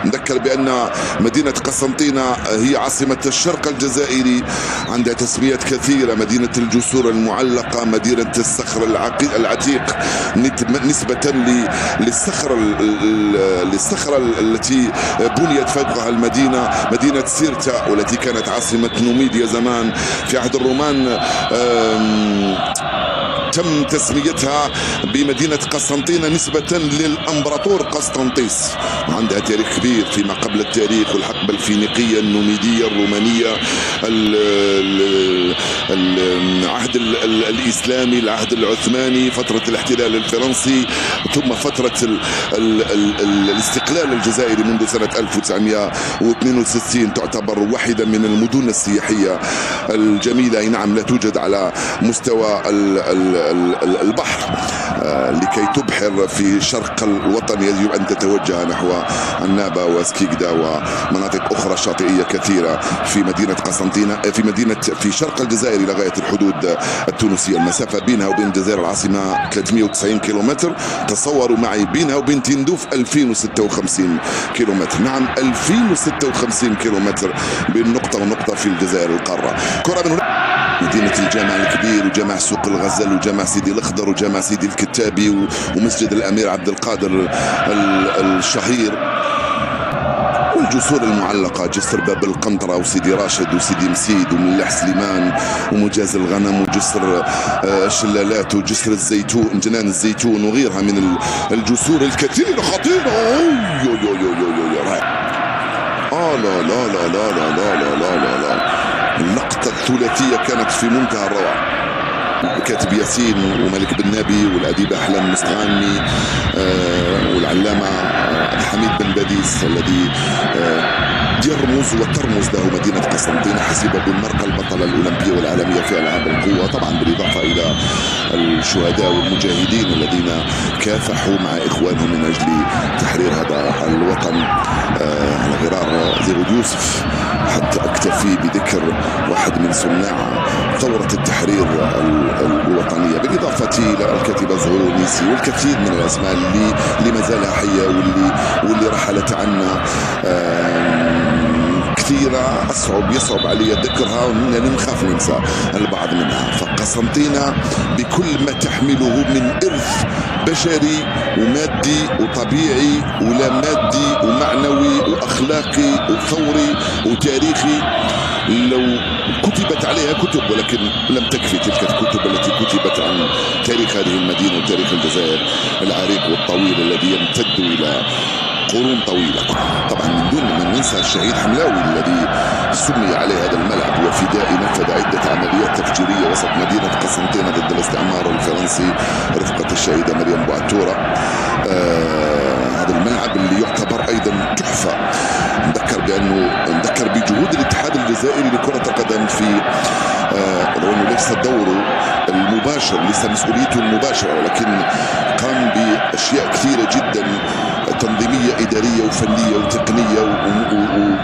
نذكر بأن مدينة قسنطينة هي عاصمة الشرق الجزائري، عندها تسميات كثيرة: مدينة الجسور المعلقة، مدينة الصخر العتيق، نسبة للصخرة التي بنيت فوقها المدينة. مدينة سيرتا والتي كانت عاصمة نوميديا زمان في عهد الرومان، تم تسميتها بمدينة قسنطينة نسبة للأمبراطور قسطنطيس، وعندها تاريخ كبير فيما قبل التاريخ والحقبة الفينيقية النوميدية الرومانية، العهد الإسلامي، العهد العثماني، فترة الاحتلال الفرنسي، ثم فترة الاستقلال الجزائري منذ سنة 1962. تعتبر واحدة من المدن السياحية الجميلة، نعم لا توجد على مستوى البحر. لكي تبحر في شرق الوطن يجب أن تتوجه نحو النابة وسكيكدا ومناطق أخرى شاطئية كثيرة في مدينة قسنطينة، في شرق الجزائر إلى غاية الحدود التونسية. المسافة بينها وبين الجزائر العاصمة 390 كيلومتر. تصوروا معي بينها وبين تندوف 2056 كيلومتر. نعم 2056 كيلومتر بين نقطة ونقطة في الجزائر القارة. كرة من هنا مدينة الجامع الكبير وجامع سوق الغزل وجامع سيدي الأخضر وجامع سيدي الكتابي ومسجد الأمير عبد القادر الشهير، والجسور المعلقة: جسر باب القنطرة وسيدي راشد وسيدي مسيد وملاح سليمان ومجاز الغنم وجسر الشلالات وجسر الزيتون، جنان الزيتون، وغيرها من الجسور الكثيرة خطيرة. لا لا لا لا لا لا لا لا لا لا. اللقطة الثلاثية كانت في منتهى الروعة. الكاتب ياسين وملك بن نبي والأديب أحلام مستغانمي والعلامة حميد بن باديس الذي يرمز وترمز له مدينة قسنطينة. حسيب أبو المرقة البطلة الأولمبية والعالمية في ألعاب القوة، طبعا بالإضافة إلى الشهداء والمجاهدين الذين كافحوا مع إخوانهم من أجل تحرير هذا الوطن على غرار زيرو يوسف. حتى أكتفي بذكر واحد من صناع ثورة التحرير الوطنية، بالإضافة إلى الكاتبة زهور نيسي والكثير من الأسماء اللي ما زالها حية واللي رحلت عنا كثيرة. يصعب علي ذكرها لأنني نخاف ننسى البعض منها. فقسنطينة بكل ما تحمله من إرث بشري ومادي وطبيعي ولا مادي ومعنوي وأخلاقي وثوري وتاريخي، لو كتبت عليها كتب، ولكن لم تكفي تلك الكتب التي كتبت عن تاريخ هذه المدينة وتاريخ الجزائر العريق والطويل الذي يمتد إلى قرون طويلة. طبعا من دون ما ننسى الشهيد حملاوي الذي سمي عليه هذا الملعب، وفدائي نفذ عدة عمليات تفجيرية وسط مدينة قسنطينة ضد الاستعمار الفرنسي رفقة الشهيدة مريم بوعتورة. هذا الملعب اللي يعتبر أيضا تحفة. نذكر بجهود الاتحاد الجزائري لكرة القدم في رغم ليس دوره المباشر، ليس مسؤوليته المباشرة، ولكن قام بأشياء كثيرة جدا تنظيمية إدارية وفنية وتقنية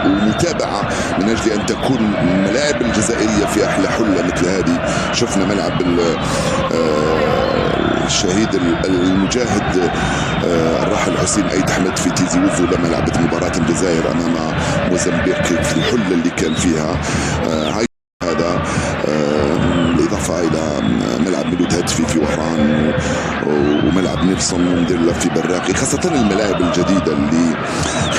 ومتابعة من أجل أن تكون الملاعب الجزائرية في أحلى حلة مثل هذه. شفنا ملعب الشهيد المجاهد الراحل حسين أيد حمد في تيزي وزو لما لعبت مباراة الجزائر أمام موزمبيق في الحلة اللي كان فيها. هذا بالإضافة إلى ملعب ميلود هاتفي في وهران وملعب نيلسون مانديلا في براقي، خاصة الملاعب الجديدة اللي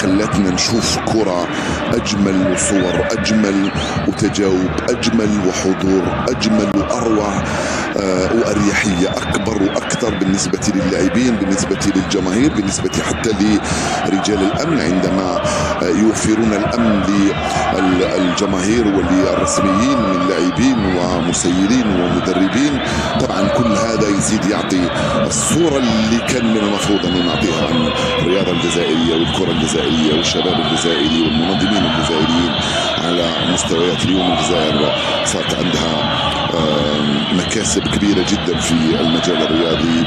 خلتنا نشوف كرة أجمل وصور أجمل وتجاوب أجمل وحضور أجمل وأروع وأريحية أكبر وأكثر بالنسبة للاعبين، بالنسبة للجماهير، بالنسبة حتى لرجال الأمن عندما يوفرون الأمن للجماهير وللرسميين من لاعبين ومسيرين ومدربين. طبعا كل هذا يزيد يعطي الصورة اللي كان من المفروض أن نعطيها عن الرياضة الجزائرية والكرة الجزائرية والشباب الجزائري والمنظمين الجزائريين على مستويات. اليوم الجزائر صارت عندها مكاسب كبيرة جدا في المجال الرياضي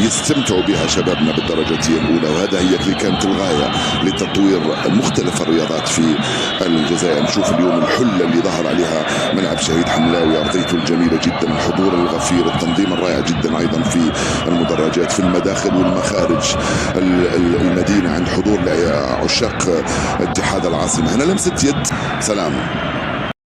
يستمتعوا بها شبابنا بالدرجة الأولى، وهذا هي اللي كانت الغاية لتطوير مختلف الرياضات في الجزائر. نشوف اليوم الحلة اللي ظهر عليها ملعب شهيد حملاوي، أرضيته الجميلة جدا، الحضور الغفير، التنظيم الرائع جدا أيضا في المدرجات، في المداخل والمخارج المدينة عند حضور عشاق اتحاد العاصمة. هنا لمسة يد، سلام.